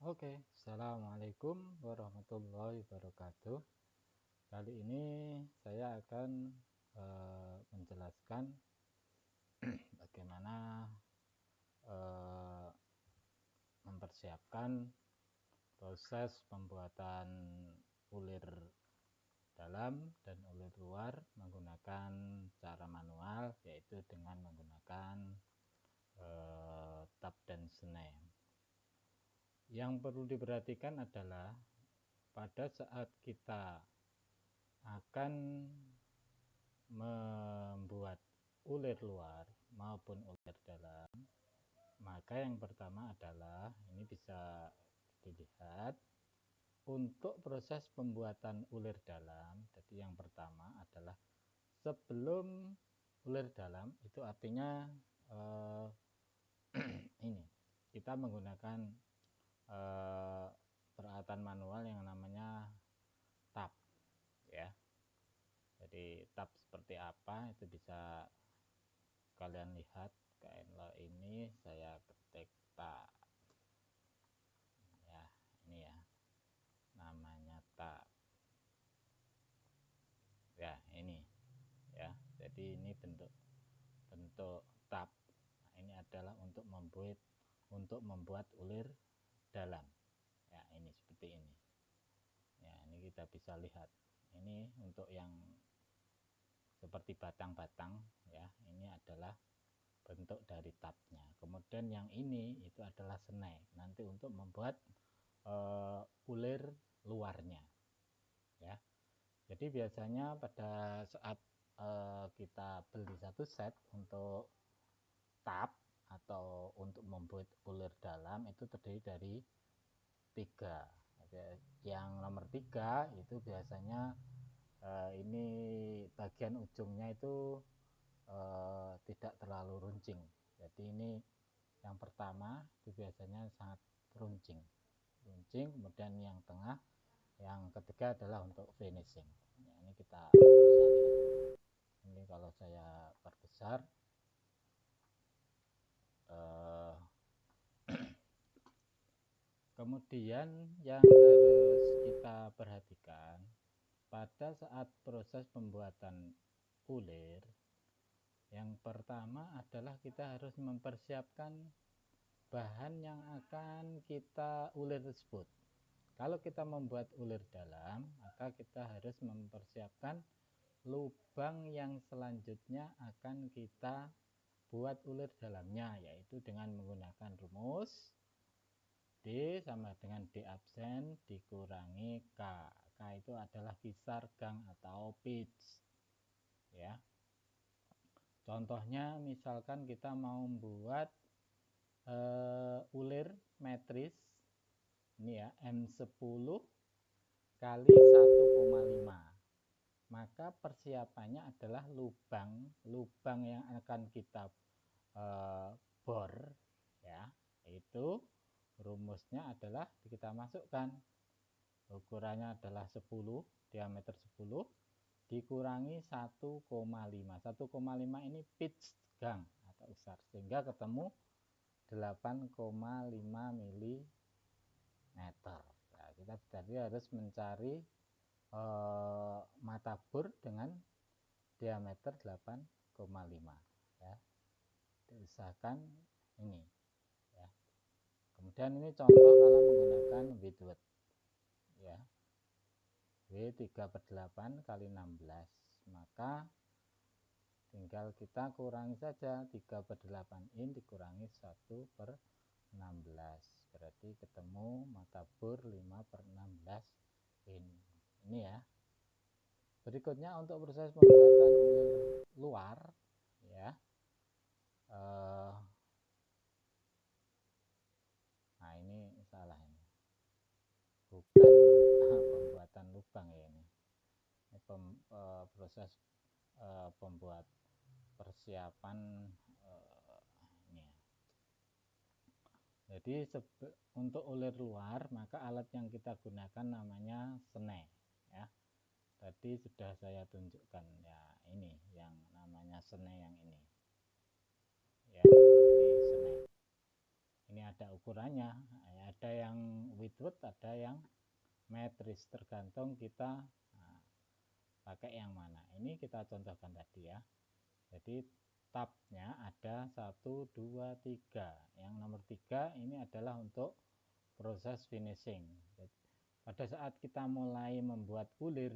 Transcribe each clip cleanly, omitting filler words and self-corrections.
Oke, Assalamualaikum warahmatullahi wabarakatuh. Kali ini saya akan menjelaskan bagaimana mempersiapkan proses pembuatan ulir dalam dan ulir luar menggunakan cara manual, yaitu dengan menggunakan tab dan snap. Yang perlu diperhatikan adalah pada saat kita akan membuat ulir luar maupun ulir dalam, maka yang pertama adalah ini bisa dilihat untuk proses pembuatan ulir dalam. Jadi yang pertama adalah sebelum ulir dalam, itu artinya ini kita menggunakan peralatan manual yang namanya tab, ya. Jadi tab seperti apa itu bisa kalian lihat. Kalau ini saya ketik tab, ya, ini ya, namanya tab, ya, ini ya. Jadi ini bentuk tab. Nah, ini adalah untuk membuat ulir dalam, ya. Ini seperti ini, ya. Ini kita bisa lihat, ini untuk yang seperti batang-batang, ya. Ini adalah bentuk dari tabnya. Kemudian yang ini itu adalah snake, nanti untuk membuat ulir luarnya, ya. Jadi biasanya pada saat kita beli satu set untuk tab atau untuk membuat ulir dalam, itu terdiri dari 3. Yang nomor 3 itu biasanya ini bagian ujungnya itu tidak terlalu runcing. Jadi ini yang pertama itu biasanya sangat runcing. Kemudian yang tengah, yang ketiga adalah untuk finishing. Ya, ini kita bisa lihat. Ini kalau saya perbesar, kemudian yang harus kita perhatikan pada saat proses pembuatan ulir, yang pertama adalah kita harus mempersiapkan bahan yang akan kita ulir tersebut. Kalau kita membuat ulir dalam, maka kita harus mempersiapkan lubang yang selanjutnya akan kita buat ulir dalamnya, yaitu dengan menggunakan rumus D sama dengan D absen dikurangi K. K itu adalah kisar gang atau pitch, ya. Contohnya misalkan kita mau membuat ulir metris, ini ya, M10 kali 1,5, maka persiapannya adalah lubang yang akan kita bor, ya, itu rumusnya adalah kita masukkan, ukurannya adalah 10, diameter 10 dikurangi 1,5. 1,5 ini pitch gang atau besar, sehingga ketemu 8,5 mm. Nah, kita tadi harus mencari mata bor dengan diameter 8,5, ya. Diusahakan ini, ya. Kemudian ini contoh kalau menggunakan Whitworth, ya, W3/8 kali 16, maka tinggal kita kurangi saja, 3/8 in dikurangi 1/16, berarti ketemu mata bor 5/16 in. Ini ya. Berikutnya untuk proses pembuatan ulir luar, ya. Nah, ini salah, ini bukan pembuatan lubang ya, ini proses pembuat persiapan ini ya. Jadi untuk ulir luar, maka alat yang kita gunakan namanya snake, ya. Tadi sudah saya tunjukkan, ya, ini yang namanya snake, yang ini, ya. Ini snake, ini ada ukurannya, ya, ada yang Whitworth, ada yang metris, tergantung kita pakai yang mana. Ini kita contohkan tadi ya. Jadi tabnya ada 1, 2, 3. Yang nomor 3 ini adalah untuk proses finishing. Jadi, pada saat kita mulai membuat ulir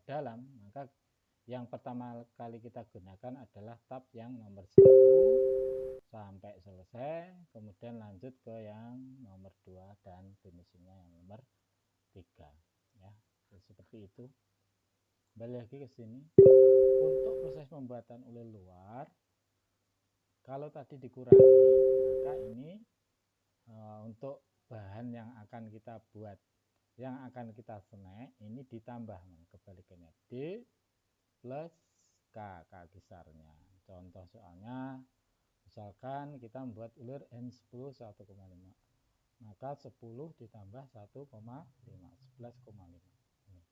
dalam, maka yang pertama kali kita gunakan adalah tab yang nomor 1 sampai selesai, kemudian lanjut ke yang nomor 2 dan finishingnya yang nomor 3 ya. Jadi, seperti itu. Kembali lagi ke sini. Untuk proses pembuatan ulir luar, kalau tadi dikurangi, maka ini untuk bahan yang akan kita buat, yang akan kita snack, ini ditambah kebalikannya D plus K, kisarnya. Contoh soalnya, misalkan kita membuat ulir N10 1,5, maka 10 ditambah 1,5, 11,5. Ini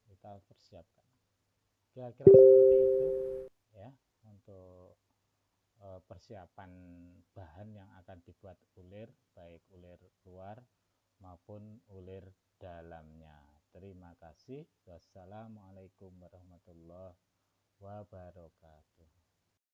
kita persiapkan. Kira-kira seperti itu ya untuk persiapan bahan yang akan dibuat ulir, baik ulir luar maupun ulir dalamnya. Terima kasih. Wassalamualaikum warahmatullahi wabarakatuh.